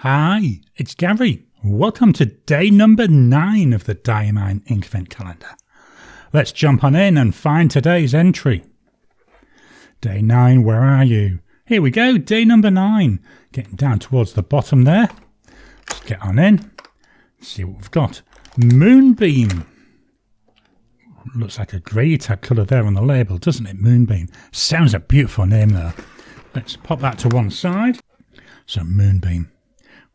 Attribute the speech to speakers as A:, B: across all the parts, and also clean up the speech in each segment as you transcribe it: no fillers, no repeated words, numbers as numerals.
A: Hi, it's Gary. Welcome to day number 9 of the Diamine Inkvent calendar. Let's jump on in and find today's entry. Day 9, where are you? Here we go, day number 9. Getting down towards the bottom there. Let's get on in. See what we've got. Moonbeam. Looks like a grey type colour there on the label, doesn't it? Moonbeam. Sounds a beautiful name though. Let's pop that to one side. So Moonbeam.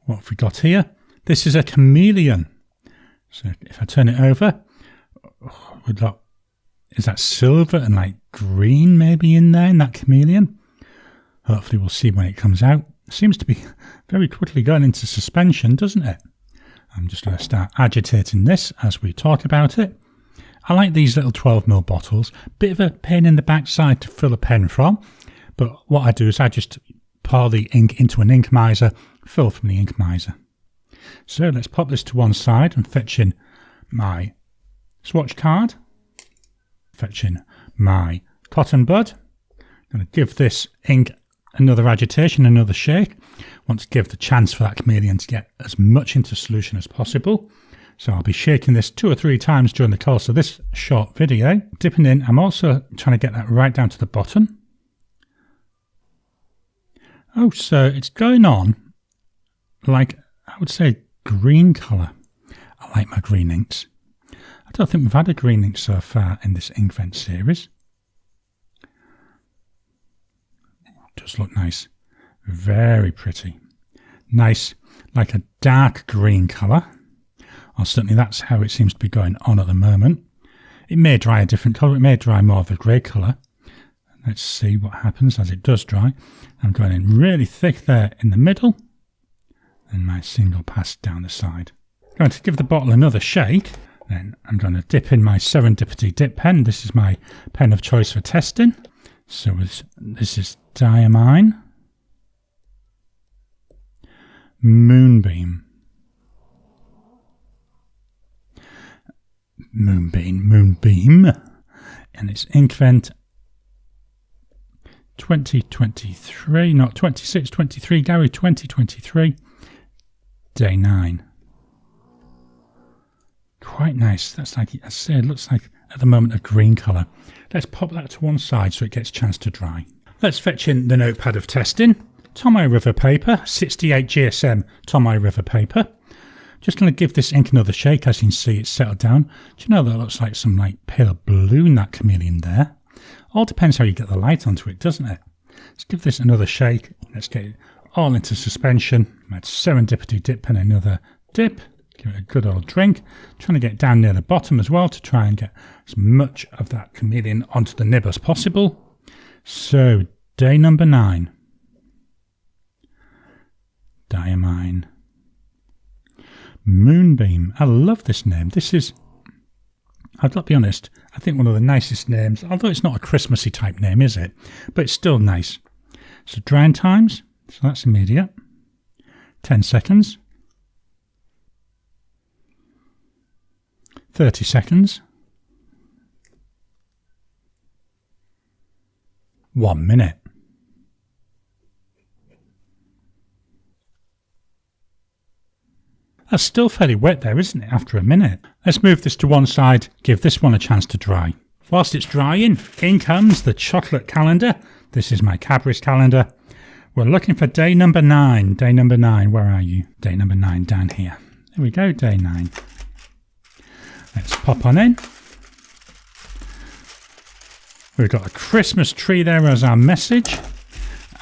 A: What have we got here? This is a chameleon. So if I turn it over, is that silver and like green maybe in there in that chameleon? Hopefully we'll see when it comes out. It seems to be very quickly going into suspension, doesn't it? I'm just going to start agitating this as we talk about it. I like these little 12mm bottles. Bit of a pain in the backside to fill a pen from. But what I do is I just pour the ink into an ink miser, fill from the ink miser. So let's pop this to one side and fetch in my swatch card. Fetch in my cotton bud. I'm going to give this ink another agitation, another shake. Want to give the chance for that chameleon to get as much into solution as possible. So I'll be shaking this 2 or 3 times during the course of this short video. Dipping in, I'm also trying to get that right down to the bottom. Oh, so it's going on like, I would say, green colour. I like my green inks. I don't think we've had a green ink so far in this Inkvent series. Does look nice. Very pretty. Nice, like a dark green colour. Or certainly that's how it seems to be going on at the moment. It may dry a different colour. It may dry more of a grey colour. Let's see what happens as it does dry. I'm going in really thick there in the middle. And my single pass down the side. I'm going to give the bottle another shake. Then I'm going to dip in my Serendipity dip pen. This is my pen of choice for testing. So this is Diamine. Moonbeam. Moonbeam. And it's Inkvent 2023, not 26, 23, Gary, 2023, day 9. Quite nice. That's like, I say, it looks like at the moment a green colour. Let's pop that to one side so it gets a chance to dry. Let's fetch in the notepad of testing. Tomoe River paper, 68 GSM Tomoe River paper. Just going to give this ink another shake. As you can see, it's settled down. Do you know that looks like some like pale blue in that chameleon there? All depends how you get the light onto it, doesn't it? Let's give this another shake. Let's get it all into suspension. My Serendipity dip pen, another dip. Give it a good old drink. Trying to get down near the bottom as well to try and get as much of that chameleon onto the nib as possible. So, day number 9. Diamine. Moonbeam. I love this name. This is, I'll be honest, I think one of the nicest names, although it's not a Christmassy type name, is it? But it's still nice. So drying times, so that's immediate. 10 seconds. 30 seconds. 1 minute. That's still fairly wet there, isn't it, after a minute? Let's move this to one side, give this one a chance to dry. Whilst it's drying, in comes the chocolate calendar. This is my Cadbury's calendar. We're looking for day number 9. Day number 9, where are you? Day number 9, down here. There we go, day 9. Let's pop on in. We've got a Christmas tree there as our message.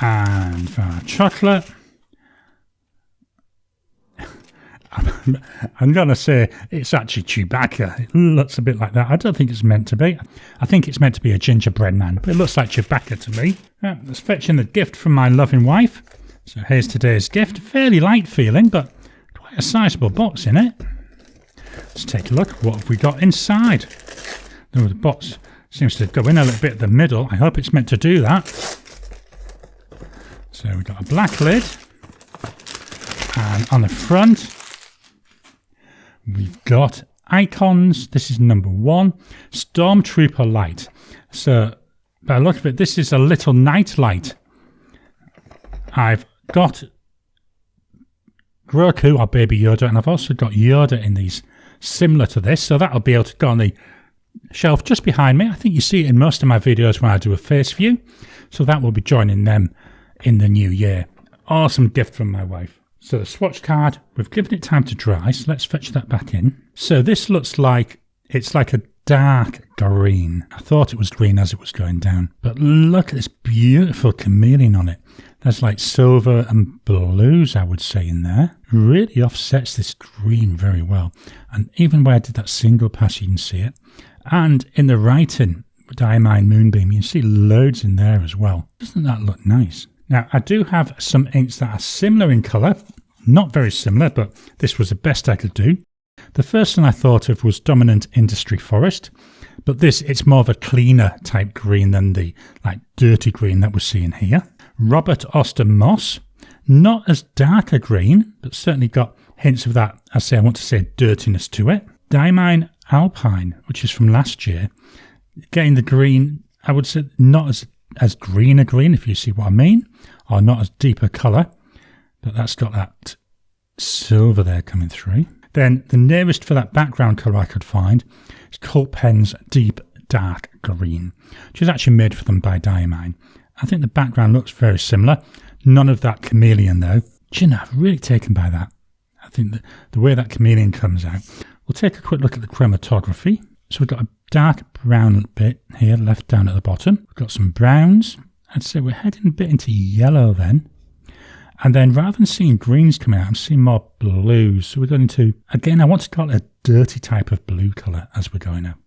A: And for our chocolate, I'm going to say it's actually Chewbacca. It looks a bit like that. I don't think it's meant to be. I think it's meant to be a gingerbread man, but it looks like Chewbacca to me. Let's fetch in the gift from my loving wife. So here's today's gift. Fairly light feeling, but quite a sizable box in it. Let's take a look. What have we got inside? Oh, the box seems to go in a little bit at the middle. I hope it's meant to do that. So we've got a black lid. And on the front, we've got icons. This is number 1, Stormtrooper light. So by the look of it, this is a little night light. I've got Groku or Baby Yoda, and I've also got Yoda in these similar to this, so that'll be able to go on the shelf just behind me. I think you see it in most of my videos when I do a face view, so that will be joining them in the new year. Awesome gift from my wife. So the swatch card, we've given it time to dry, so let's fetch that back in. So this looks like it's like a dark green. I thought it was green as it was going down, but look at this beautiful chameleon on it. There's like silver and blues, I would say, in there. Really offsets this green very well. And even where I did that single pass, you can see it. And in the writing, Diamine Moonbeam, you can see loads in there as well. Doesn't that look nice? Now, I do have some inks that are similar in colour. Not very similar, but this was the best I could do. The first one I thought of was Dominant Industry Forest, but it's more of a cleaner type green than the like dirty green that we're seeing here. Robert Austin Moss, not as dark a green, but certainly got hints of that, I want to say dirtiness to it. Diamine Alpine, which is from last year, getting the green, I would say not as green a green, if you see what I mean, or not as deep a colour, but that's got that silver there coming through. Then the nearest for that background colour I could find is Cult Pen's Deep Dark Green, which is actually made for them by Diamine. I think the background looks very similar. None of that chameleon though. Do you know, I'm really taken by that. I think that the way that chameleon comes out. We'll take a quick look at the chromatography. So we've got a dark brown bit here left down at the bottom. We've got some browns. I'd say we're heading a bit into yellow then. And then rather than seeing greens coming out, I'm seeing more blues. So we're going into, again, I want to call it a dirty type of blue colour as we're going out.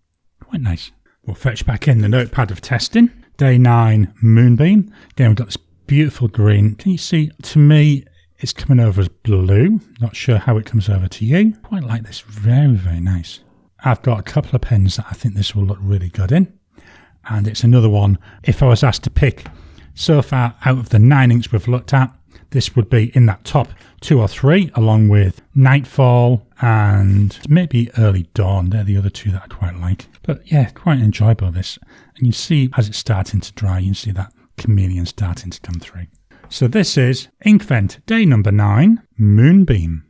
A: Quite nice. We'll fetch back in the notepad of testing. Day 9 Moonbeam. Again, we've got this beautiful green. Can you see, to me, it's coming over as blue. Not sure how it comes over to you. Quite like this. Very, very nice. I've got a couple of pens that I think this will look really good in. And it's another one, if I was asked to pick so far out of the 9 inks we've looked at, this would be in that top 2 or 3, along with Nightfall and maybe Early Dawn. They're the other 2 that I quite like. But yeah, quite enjoyable this. And you see as it's starting to dry, you can see that chameleon starting to come through. So this is Inkvent day number 9, Moonbeam.